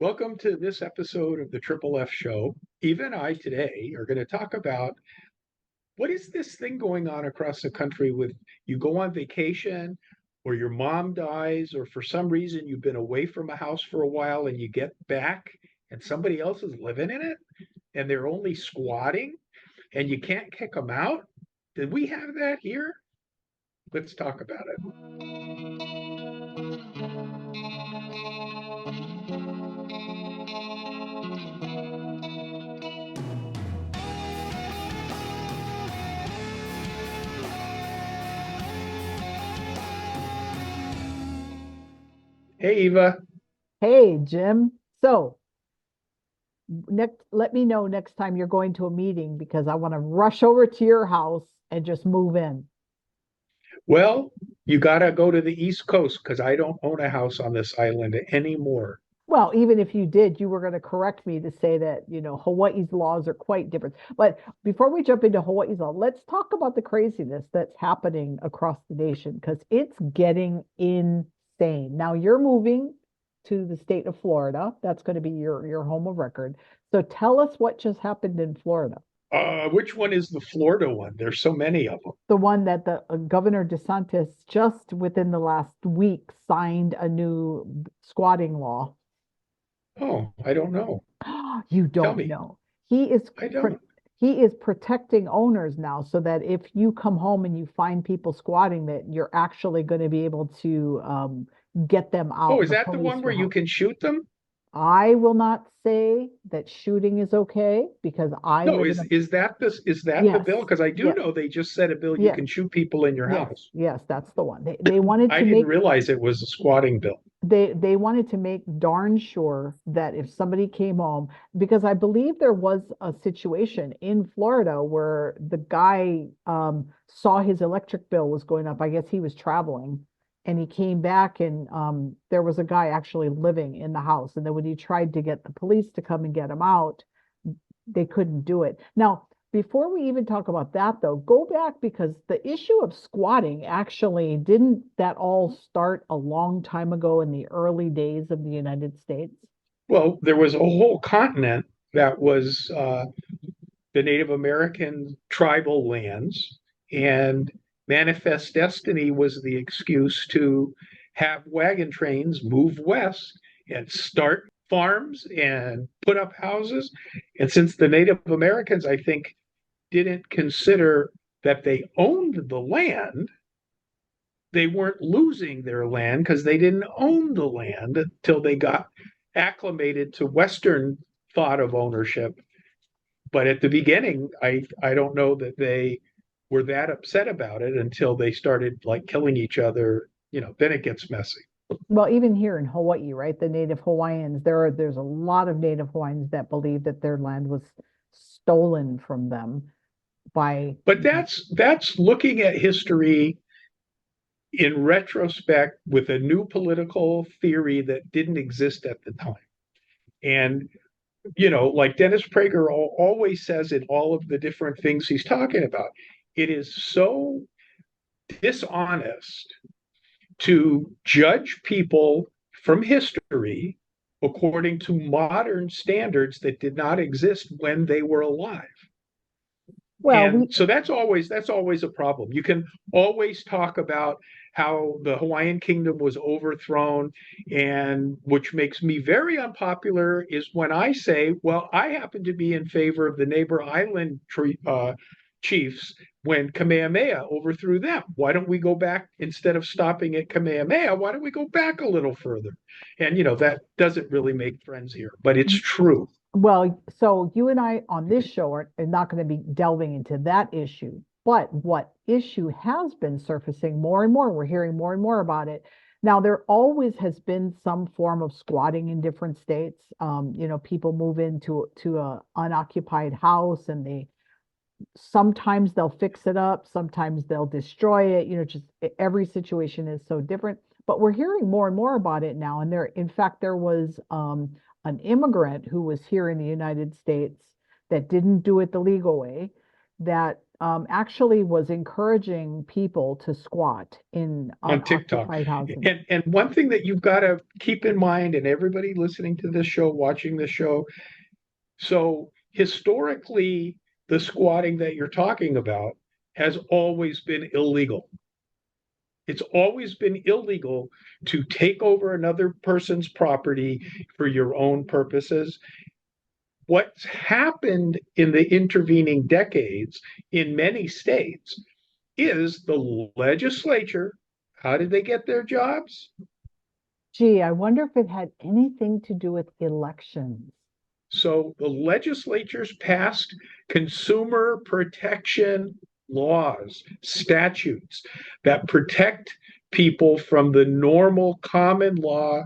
Welcome to this episode of the FFF Show. Eva and I today are going to talk about what is this thing going on across the country with you go on vacation or your mom dies or for some reason you've been away from a house for a while and you get back and somebody else is living in it and they're only squatting and you can't kick them out. Did we have that here? Let's talk about it. Hey, Eva. Hey, Jim. So let me know next time you're going to a meeting because I want to rush over to your house and just move in. Well, you got to go to the East Coast because I don't own a house on this island anymore. Well, even if you did, you were going to correct me to say that, Hawaii's laws are quite different. But before we jump into Hawaii's law, let's talk about the craziness that's happening across the nation because it's getting insane. Now you're moving to the state of Florida. That's going to be your home of record. So tell us what just happened in Florida. Which one is the Florida one? There's so many of them. The one that the Governor DeSantis just within the last week signed a new squatting law. Oh, I don't know. You Tell don't me. know. He is I don't. he is protecting owners now so that if you come home and you find people squatting, that you're actually going to be able to get them Oh, out. is The that the police one where will you help. can shoot them? I will not say that shooting is okay because I No, live in a is that the yes, bill? Because I do yes, know they just said a bill you yes, can shoot people in your yes, house. yes, that's the one. They wanted I to didn't make realize it was a squatting bill. they wanted to make darn sure that if somebody came home, because I believe there was a situation in Florida where the guy saw his electric bill was going up. I guess he was traveling and he came back and there was a guy actually living in the house. And then when he tried to get the police to come and get him out, they couldn't do it. Now, before we even talk about that, though, go back because the issue of squatting actually didn't that all start a long time ago in the early days of the United States? Well, there was a whole continent that was the Native American tribal lands, and Manifest Destiny was the excuse to have wagon trains move west and start farms and put up houses. And since the Native Americans, I think, didn't consider that they owned the land, they weren't losing their land because they didn't own the land until they got acclimated to Western thought of ownership. But at the beginning, I don't know that they were that upset about it until they started like killing each other. Then it gets messy. Well, even here in Hawaii, right? The Native Hawaiians, there's a lot of Native Hawaiians that believe that their land was stolen from them by But that's looking at history in retrospect with a new political theory that didn't exist at the time. And like Dennis Prager always says in all of the different things he's talking about, it is so dishonest to judge people from history according to modern standards that did not exist when they were alive. well, And we so that's always a problem. You can always talk about how the Hawaiian kingdom was overthrown, and which makes me very unpopular is when I say, well, I happen to be in favor of the neighbor island chiefs when Kamehameha overthrew them. Why don't we go back instead of stopping at Kamehameha? Why don't we go back a little further? And that doesn't really make friends here, but it's true. Well, so you and I on this show are not going to be delving into that issue. But what issue has been surfacing more and more, we're hearing more and more about it. Now, there always has been some form of squatting in different states. People move into to a unoccupied house and they sometimes they'll fix it up, sometimes they'll destroy it. Just every situation is so different. But we're hearing more and more about it now. And in fact, there was an immigrant who was here in the United States that didn't do it the legal way, that actually was encouraging people to squat in on TikTok. unoccupied housing. And one thing that you've got to keep in mind, and everybody listening to this show, watching this show, so historically, the squatting that you're talking about has always been illegal. It's always been illegal to take over another person's property for your own purposes. What's happened in the intervening decades in many states is the legislature, how did they get their jobs? Gee, I wonder if it had anything to do with elections. So the legislatures passed consumer protection laws, statutes that protect people from the normal common law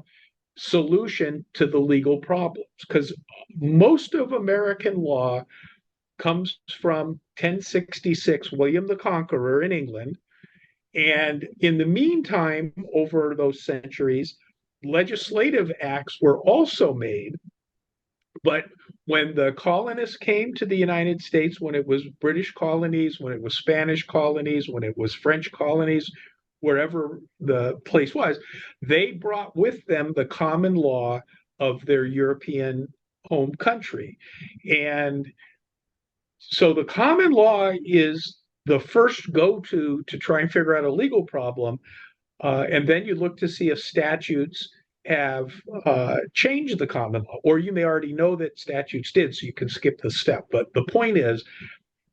solution to the legal problems. Because most of American law comes from 1066, William the Conqueror in England. And in the meantime, over those centuries, legislative acts were also made. But when the colonists came to the United States, when it was British colonies, when it was Spanish colonies, when it was French colonies, wherever the place was, they brought with them the common law of their European home country. And so the common law is the first go-to to try and figure out a legal problem. And then you look to see if statutes have changed the common law, or you may already know that statutes did, so you can skip the step. But the point is,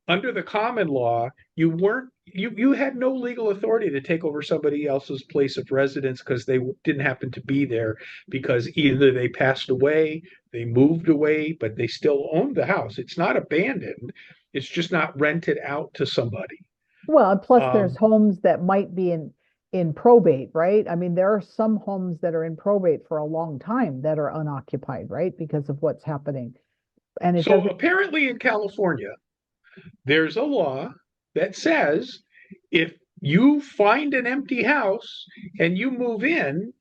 under the common law, you had no legal authority to take over somebody else's place of residence because they didn't happen to be there, because either they passed away, they moved away, but they still owned the house. It's not abandoned. It's just not rented out to somebody. Well, and plus there's Um, homes that might be in probate, right? I mean, there are some homes that are in probate for a long time that are unoccupied, right? Because of what's happening. And it so doesn't, apparently in California, there's a law that says if you find an empty house and you move in,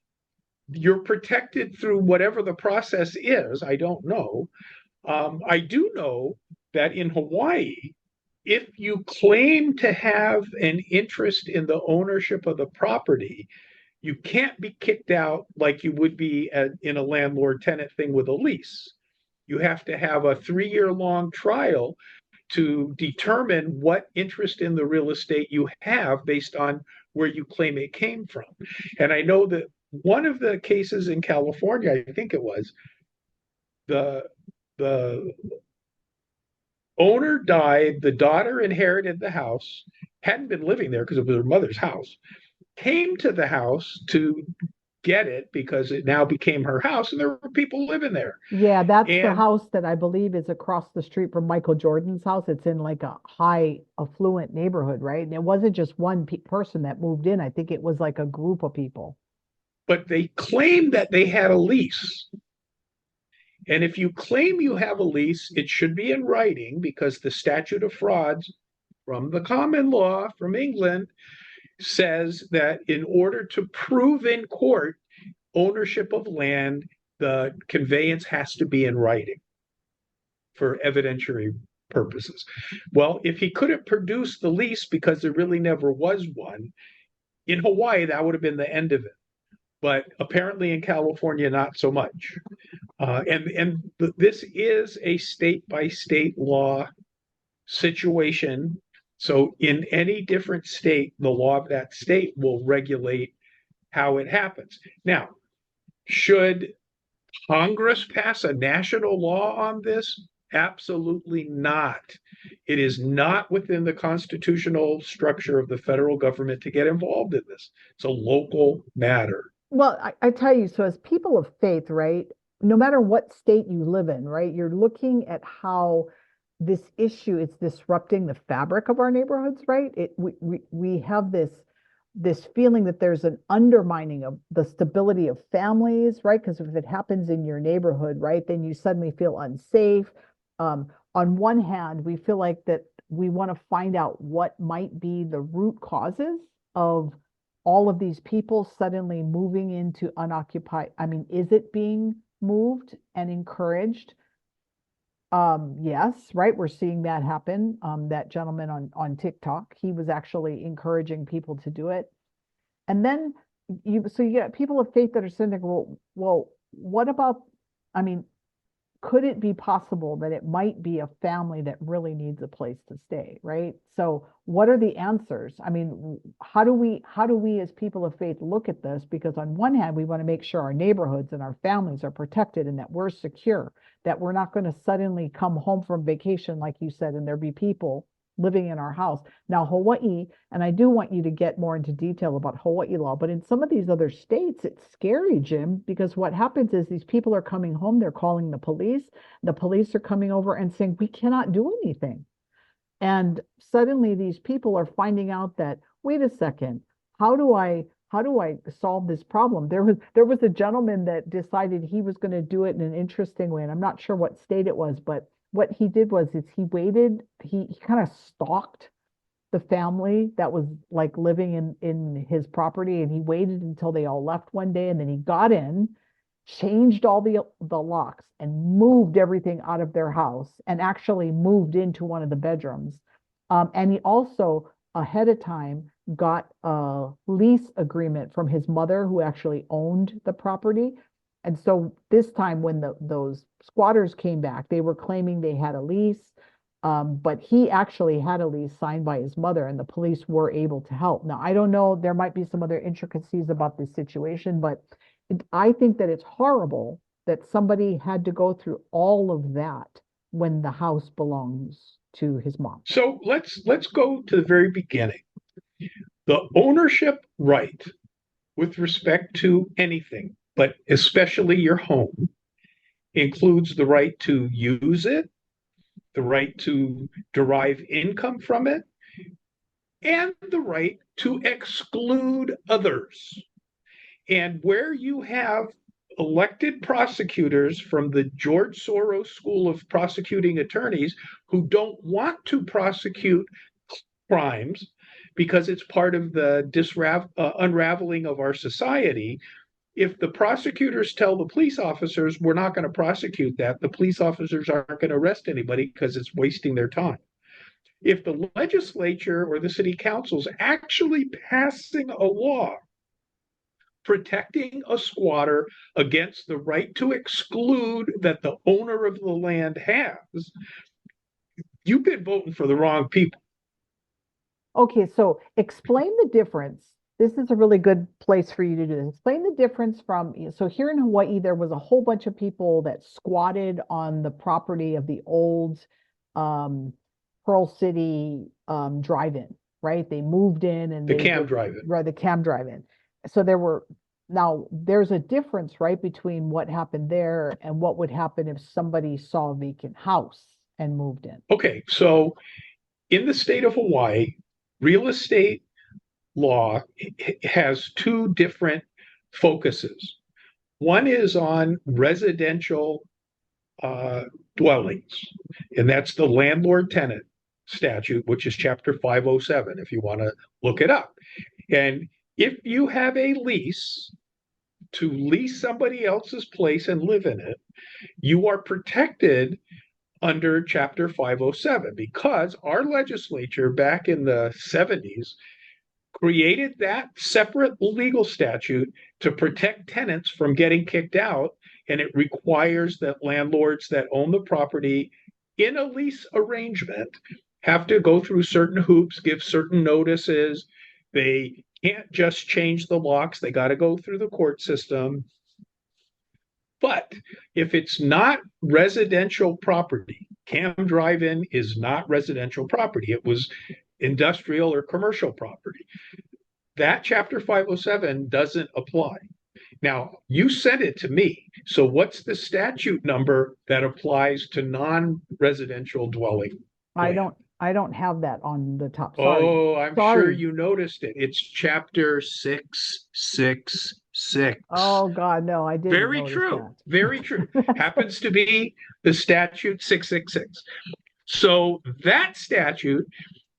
you're protected through whatever the process is. I don't know. I do know that in Hawaii, if you claim to have an interest in the ownership of the property, you can't be kicked out like you would be in a landlord tenant thing with a lease. You have to have a 3 year long trial to determine what interest in the real estate you have based on where you claim it came from. And I know that one of the cases in California, I think it was, the the owner died, the daughter inherited the house, hadn't been living there because it was her mother's house, came to the house to get it because it now became her house and there were people living there. yeah, that's the And house that I believe is across the street from Michael Jordan's house. It's in like a high affluent neighborhood, right? And it wasn't just one pe person that moved in. I think it was like a group of people. but they claimed that they had a lease. And if you claim you have a lease, it should be in writing because the statute of frauds from the common law from England says that in order to prove in court ownership of land, the conveyance has to be in writing for evidentiary purposes. Well, if he couldn't produce the lease because there really never was one, in Hawaii, that would have been the end of it. But apparently in California, not so much. And this is a state by state law situation. So in any different state, the law of that state will regulate how it happens. Now, should Congress pass a national law on this? Absolutely not. It is not within the constitutional structure of the federal government to get involved in this. It's a local matter. Well, I tell you, so as people of faith, right, no matter what state you live in, right, you're looking at how this issue is disrupting the fabric of our neighborhoods, right? We have this feeling that there's an undermining of the stability of families, right? Because if it happens in your neighborhood, right, then you suddenly feel unsafe. On one hand, we feel like that we want to find out what might be the root causes of all of these people suddenly moving into unoccupied. I mean, is it being moved and encouraged? Yes, right. We're seeing that happen. That gentleman on TikTok, he was actually encouraging people to do it. And then so you get people of faith that are sitting there, well, what about, I mean, could it be possible that it might be a family that really needs a place to stay, right? So what are the answers? I mean, how do we as people of faith look at this? Because on one hand, we want to make sure our neighborhoods and our families are protected and that we're secure, that we're not going to suddenly come home from vacation, like you said, and there be people living in our house. Now, Hawaii, and I do want you to get more into detail about Hawaii law, but in some of these other states, it's scary, Jim, because what happens is these people are coming home, they're calling the police. The police are coming over and saying, we cannot do anything. And suddenly these people are finding out that, wait a second, how do I solve this problem? There was a gentleman that decided he was going to do it in an interesting way, and I'm not sure what state it was, but what he did was is he waited, he kind of stalked the family that was like living in his property, and he waited until they all left one day, and then he got in, changed all the locks and moved everything out of their house and actually moved into one of the bedrooms. And he also ahead of time got a lease agreement from his mother who actually owned the property. And so this time when those squatters came back, they were claiming they had a lease. But he actually had a lease signed by his mother, and the police were able to help. Now, I don't know, there might be some other intricacies about this situation, but I think that it's horrible that somebody had to go through all of that when the house belongs to his mom. So let's go to the very beginning. The ownership right with respect to anything, but especially your home, includes the right to use it, the right to derive income from it, and the right to exclude others. And where you have elected prosecutors from the George Soros School of Prosecuting Attorneys who don't want to prosecute crimes because it's part of the unraveling of our society. If the prosecutors tell the police officers, we're not going to prosecute that, the police officers aren't going to arrest anybody because it's wasting their time. If the legislature or the city council is actually passing a law protecting a squatter against the right to exclude that the owner of the land has, you've been voting for the wrong people. Okay, so explain the difference. This is a really good place for you to do this. Explain the difference from, so here in Hawaii, there was a whole bunch of people that squatted on the property of the old Pearl City drive-in, right? They moved in and The cam drive-in. right, the cam drive-in. So now there's a difference, right, between what happened there and what would happen if somebody saw a vacant house and moved in. Okay, so in the state of Hawaii, real estate law has two different focuses. One is on residential dwellings, and that's the landlord tenant statute, which is chapter 507, if you want to look it up. And if you have a lease to lease somebody else's place and live in it, you are protected under chapter 507 because our legislature back in the 70s created that separate legal statute to protect tenants from getting kicked out. And it requires that landlords that own the property in a lease arrangement have to go through certain hoops, give certain notices. They can't just change the locks, they got to go through the court system. But if it's not residential property, Cam Drive-In is not residential property. It was industrial or commercial property. That chapter 507 doesn't apply. Now, you sent it to me. So what's the statute number that applies to non-residential dwelling land? I don't have that on the top. Sorry. Oh, I'm Sorry. sure you noticed it. It's chapter 666. Oh God, no, I didn't Very notice true. that. Very true. Happens to be the statute 666. So that statute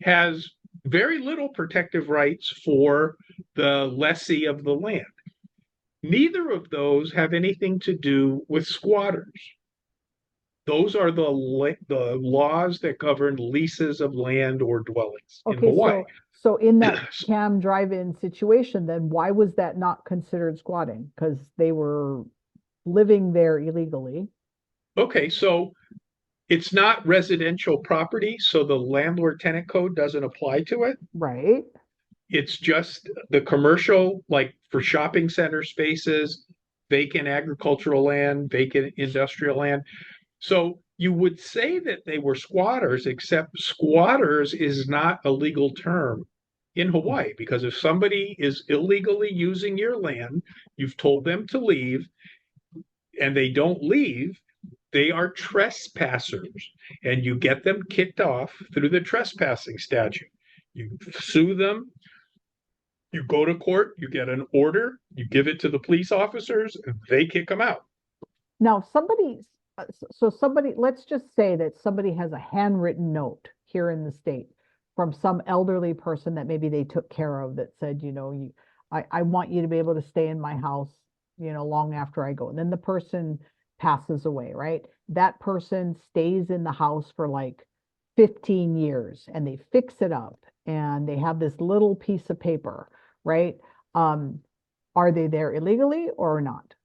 has very little protective rights for the lessee of the land. Neither of those have anything to do with squatters. Those are the laws that govern leases of land or dwellings in Okay, Hawaii. so in that cam drive-in situation, then why was that not considered squatting? Because they were living there illegally. Okay, so it's not residential property, so the landlord tenant code doesn't apply to it. Right. It's just the commercial, like for shopping center spaces, vacant agricultural land, vacant industrial land. So you would say that they were squatters, except squatters is not a legal term in Hawaii, because if somebody is illegally using your land, you've told them to leave, and they don't leave, they are trespassers, and you get them kicked off through the trespassing statute. You sue them, you go to court, you get an order, you give it to the police officers, and they kick them out. Now, somebody, let's just say that somebody has a handwritten note here in the state from some elderly person that maybe they took care of that said, I want you to be able to stay in my house, long after I go. And then the person passes away, right? That person stays in the house for like 15 years and they fix it up and they have this little piece of paper, right? Are they there illegally or not?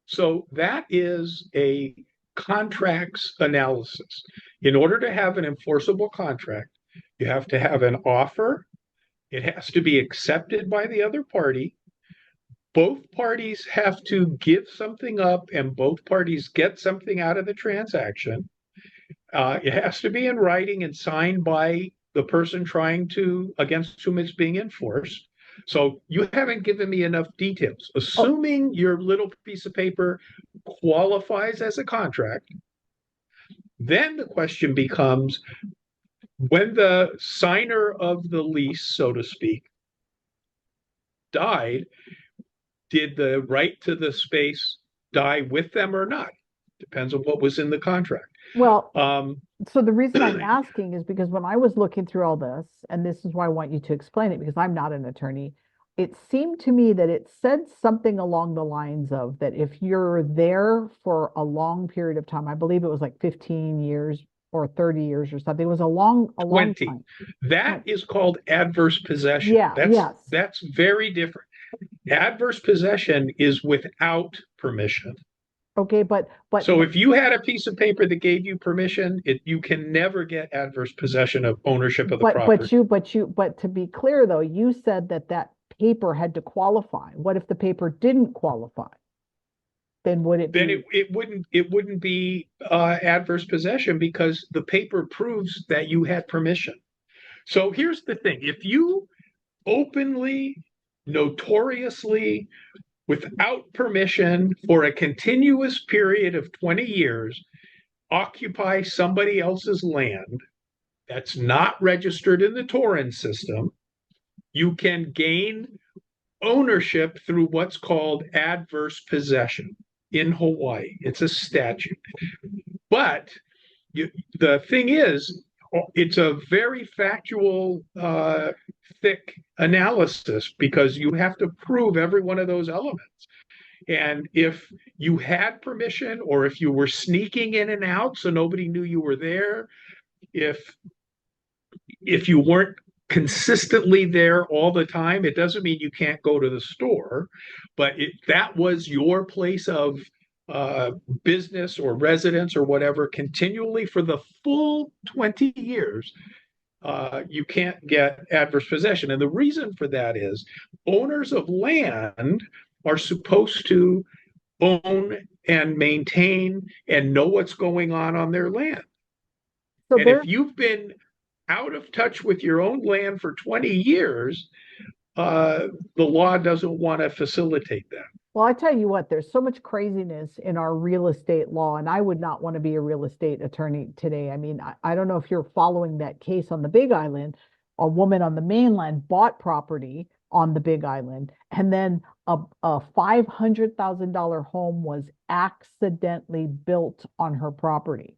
So that is a contracts analysis. In order to have an enforceable contract, you have to have an offer. It has to be accepted by the other party. Both parties have to give something up and both parties get something out of the transaction. It has to be in writing and signed by the person against whom it's being enforced. So you haven't given me enough details. Oh, Assuming your little piece of paper qualifies as a contract, then the question becomes, when the signer of the lease, so to speak, died, did the right to the space die with them or not? Depends on what was in the contract. well, Um, so the reason I'm asking is because when I was looking through all this, and this is why I want you to explain it because I'm not an attorney, it seemed to me that it said something along the lines of that if you're there for a long period of time, I believe it was like 15 years or 30 years or something. It was a long 20. time. That is called adverse possession. Yeah, yes. That's very different. Adverse possession is without permission. Okay, So if you had a piece of paper that gave you permission, you can never get adverse possession of ownership of the but property. but to be clear though, you said that that paper had to qualify. What if the paper didn't qualify? Then would it Then be? it wouldn't be adverse possession because the paper proves that you had permission. So here's the thing: if you openly, notoriously, without permission for a continuous period of 20 years, occupy somebody else's land that's not registered in the Torin system, you can gain ownership through what's called adverse possession in Hawaii. It's a statute. But the thing is, it's a very factual, thick analysis because you have to prove every one of those elements. And if you had permission or if you were sneaking in and out so nobody knew you were there, if you weren't consistently there all the time, it doesn't mean you can't go to the store, but that was your place of uh, business or residence or whatever continually for the full 20 years, you can't get adverse possession. And the reason for that is owners of land are supposed to own and maintain and know what's going on their land. So And if there's you've been out of touch with your own land for 20 years, the law doesn't want to facilitate that. Well, I tell you what, there's so much craziness in our real estate law, and I would not want to be a real estate attorney today. I mean, I don't know if you're following that case on the Big Island. A woman on the mainland bought property on the Big Island, and then a $500,000 home was accidentally built on her property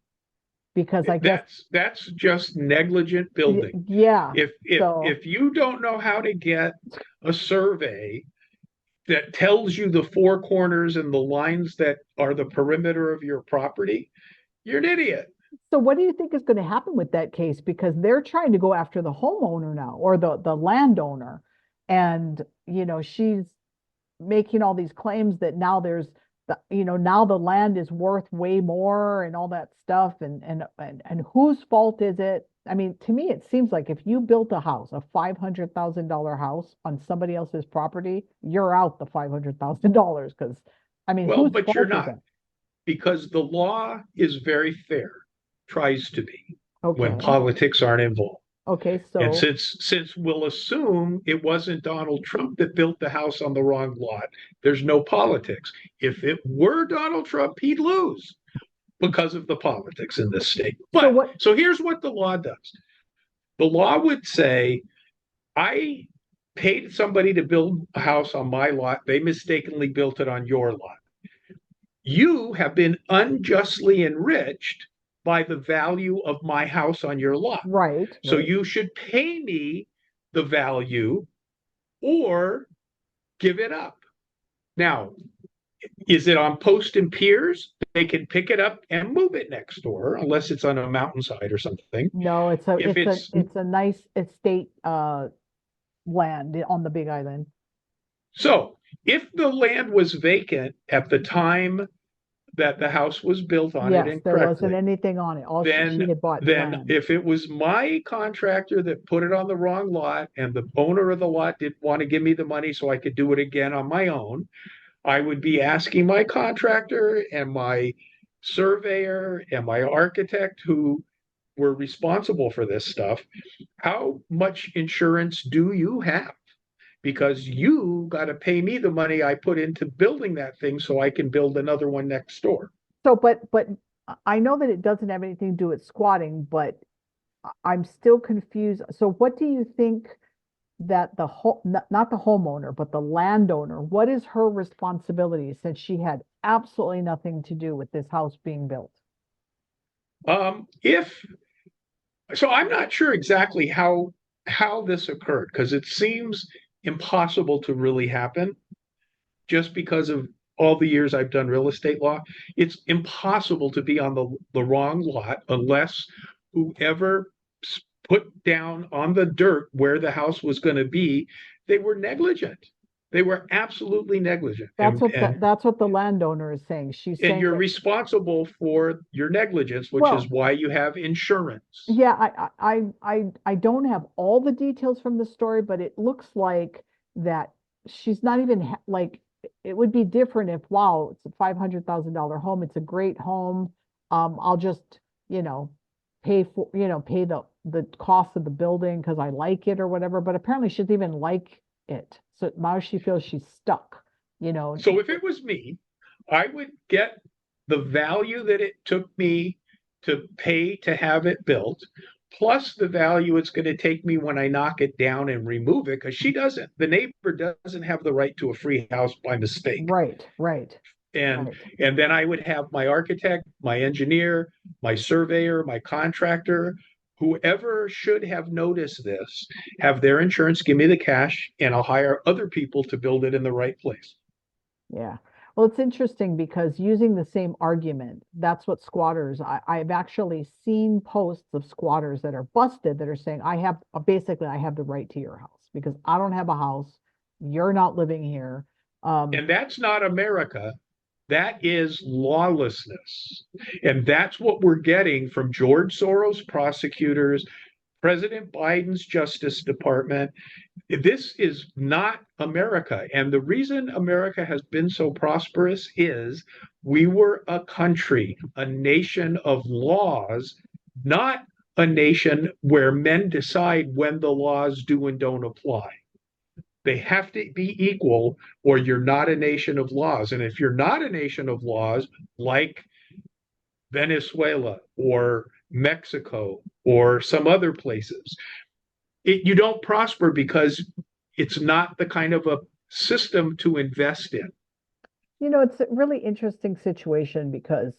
because I guess, That's just negligent building. yeah. If you don't know how to get a survey that tells you the four corners and the lines that are the perimeter of your property, you're an idiot. So what do you think is going to happen with that case? Because they're trying to go after the homeowner now or the landowner. And, she's making all these claims that now there's now the land is worth way more and all that stuff. And whose fault is it? I mean, to me, it seems like if you built a house, a $500,000 house on somebody else's property, you're out the $500,000 because, I mean, Well, whose but you're fault is not, it? because the law is very fair, tries to be, when Okay. politics aren't involved. Okay. And So, since we'll assume it wasn't Donald Trump that built the house on the wrong lot, there's no politics. If it were Donald Trump, he'd lose because of the politics in this state. so But what? so here's what the law does. The law would say, I paid somebody to build a house on my lot. They mistakenly built it on your lot. You have been unjustly enriched by the value of my house on your lot. Right. So Right. you should pay me the value or give it up. Now, is it on post and piers? They can pick it up and move it next door, unless it's on a mountainside or something. No, it's a If it's a it's it's a nice estate land on the Big Island. so, if the land was vacant at the time that the house was built on it Yes, there wasn't incorrectly, anything on it. All she then had bought then land. if it was my contractor that put it on the wrong lot and the owner of the lot didn't want to give me the money so I could do it again on my own, I would be asking my contractor and my surveyor and my architect who were responsible for this stuff, how much insurance do you have? Because you got to pay me the money I put into building that thing so I can build another one next door. So, but I know that it doesn't have anything to do with squatting, but I'm still confused. So, what do you think that the whole, not the homeowner, but the landowner, what is her responsibility since she had absolutely nothing to do with this house being built? If so, I'm not sure exactly how this occurred because it seems impossible to really happen just because of all the years I've done real estate law. It's impossible to be on the wrong lot unless whoever put down on the dirt where the house was going to be, they were negligent. They were absolutely negligent. That's what the landowner is saying. She's And saying you're that, responsible for your negligence, which is well, why you have insurance. yeah, I don't have all the details from the story, but it looks like that she's not even like it would be different if, wow, it's a $500,000 home. It's a great home. I'll just, you know, pay the cost of the building because I like it or whatever. But apparently she doesn't even like it. So now she feels she's stuck, you know. So if it was me, I would get the value that it took me to pay to have it built, plus the value it's going to take me when I knock it down and remove it, because the neighbor doesn't have the right to a free house by mistake. Right, right, And right. and then I would have my architect, my engineer, my surveyor, my contractor, whoever should have noticed this, have their insurance give me the cash, and I'll hire other people to build it in the right place. Yeah. Well, it's interesting because using the same argument, that's what squatters, I've actually seen posts of squatters that are busted that are saying, basically, I have the right to your house because I don't have a house. You're not living here. Um, And that's not America. That is lawlessness. And that's what we're getting from George Soros prosecutors, President Biden's Justice Department. This is not America. And the reason America has been so prosperous is we were a country, a nation of laws, not a nation where men decide when the laws do and don't apply. They have to be equal, or you're not a nation of laws. And if you're not a nation of laws, like Venezuela or Mexico or some other places, you don't prosper because it's not the kind of a system to invest in. it's a really interesting situation because,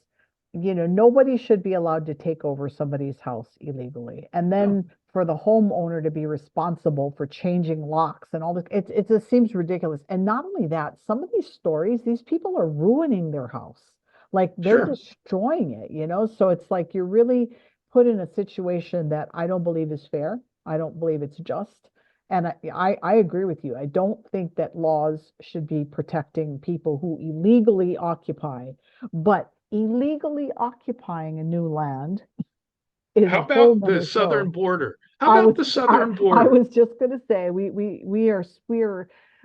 nobody should be allowed to take over somebody's house illegally. And No. then for the homeowner to be responsible for changing locks and all this, it just seems ridiculous. And not only that, some of these stories, these people are ruining their house. Like they're Sure. destroying it, you know? So it's like you're really put in a situation that I don't believe is fair. I don't believe it's just. And I agree with you. I don't think that laws should be protecting people who illegally occupy, but illegally occupying a new land is How a whole about the nother southern show. border? How I about was the I southern I border? was just going to say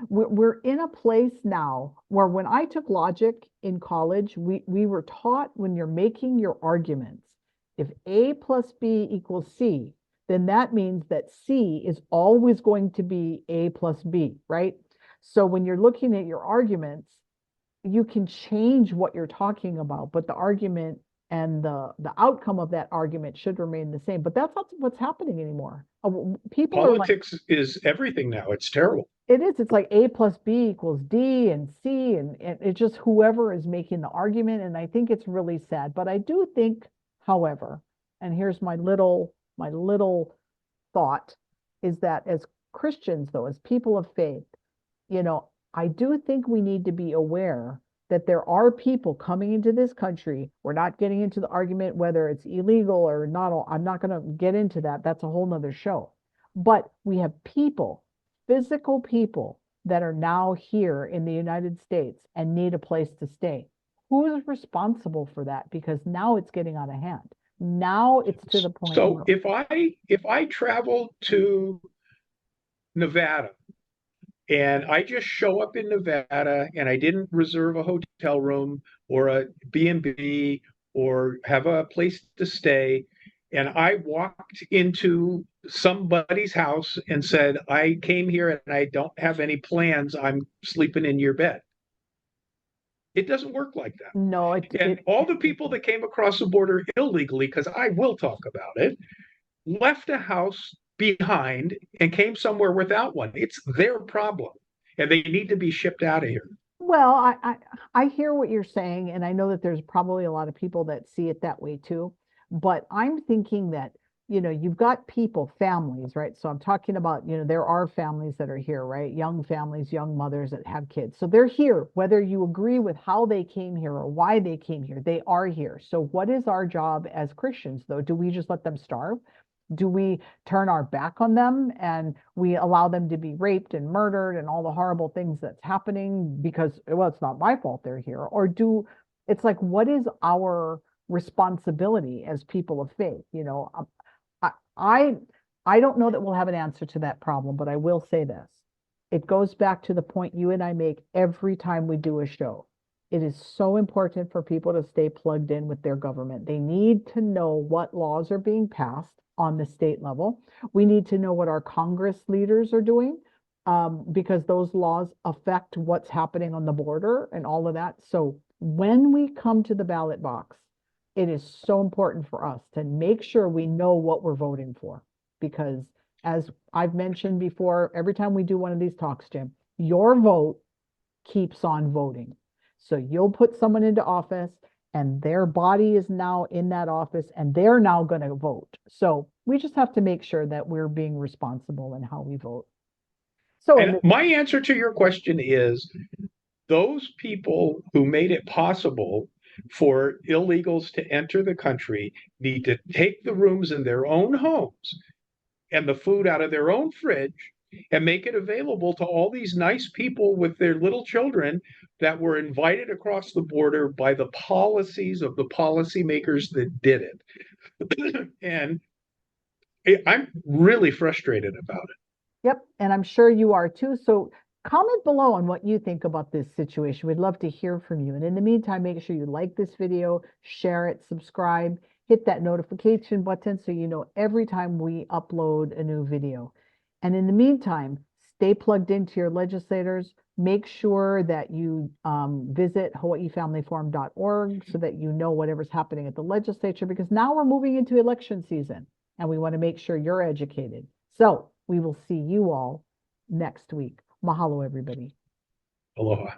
we're in a place now where when I took logic in college, we were taught when you're making your arguments, if A plus B equals C, then that means that C is always going to be A plus B, right? So when you're looking at your arguments, you can change what you're talking about, but the argument and the outcome of that argument should remain the same. But that's not what's happening anymore. People are like, Politics is everything now. It's terrible. it is. It's like A plus B equals D and C, and it's just whoever is making the argument. And I think it's really sad. But I do think, however, and here's my little thought, is that as Christians, though, as people of faith, you know, I do think we need to be aware that there are people coming into this country. We're not getting into the argument whether it's illegal or not. I'm not going to get into that. That's a whole nother show. But we have people, physical people that are now here in the United States and need a place to stay. Who is responsible for that? Because now it's getting out of hand. Now it's to the point So where, if I travel to Nevada and I just show up in Nevada and I didn't reserve a hotel room or a B&B or have a place to stay, and I walked into somebody's house and said, I came here and I don't have any plans, I'm sleeping in your bed. It doesn't work like that. no, And all the people that came across the border illegally, because I will talk about it, left a house behind and came somewhere without one. It's their problem. And they need to be shipped out of here. well, I hear what you're saying, and I know that there's probably a lot of people that see it that way too. But I'm thinking that, you've got people, families, right? So I'm talking about, there are families that are here, right? Young families, young mothers that have kids. So they're here, whether you agree with how they came here or why they came here, they are here. So what is our job as Christians, though? Do we just let them starve? Do we turn our back on them and we allow them to be raped and murdered and all the horrible things that's happening because, well, it's not my fault they're here? Or it's like, what is our responsibility as people of faith? I, I, I don't know that we'll have an answer to that problem, but I will say this. It goes back to the point you and I make every time we do a show. It is so important for people to stay plugged in with their government. They need to know what laws are being passed on the state level. We need to know what our Congress leaders are doing, because those laws affect what's happening on the border and all of that. So when we come to the ballot box, it is so important for us to make sure we know what we're voting for. Because as I've mentioned before, every time we do one of these talks, Jim, your vote keeps on voting. So you'll put someone into office and their body is now in that office and they're now going to vote. So we just have to make sure that we're being responsible in how we vote. So in And this, my answer to your question is those people who made it possible for illegals to enter the country need to take the rooms in their own homes and the food out of their own fridge and make it available to all these nice people with their little children that were invited across the border by the policies of the policymakers that did it. And I'm really frustrated about it. yep, and I'm sure you are too. So comment below on what you think about this situation. We'd love to hear from you. And in the meantime, make sure you like this video, share it, subscribe, hit that notification button so you know every time we upload a new video. And in the meantime, stay plugged into your legislators. Make sure that you visit hawaiifamilyforum.org so that you know whatever's happening at the legislature, because now we're moving into election season and we want to make sure you're educated. So we will see you all next week. Mahalo, everybody. Aloha.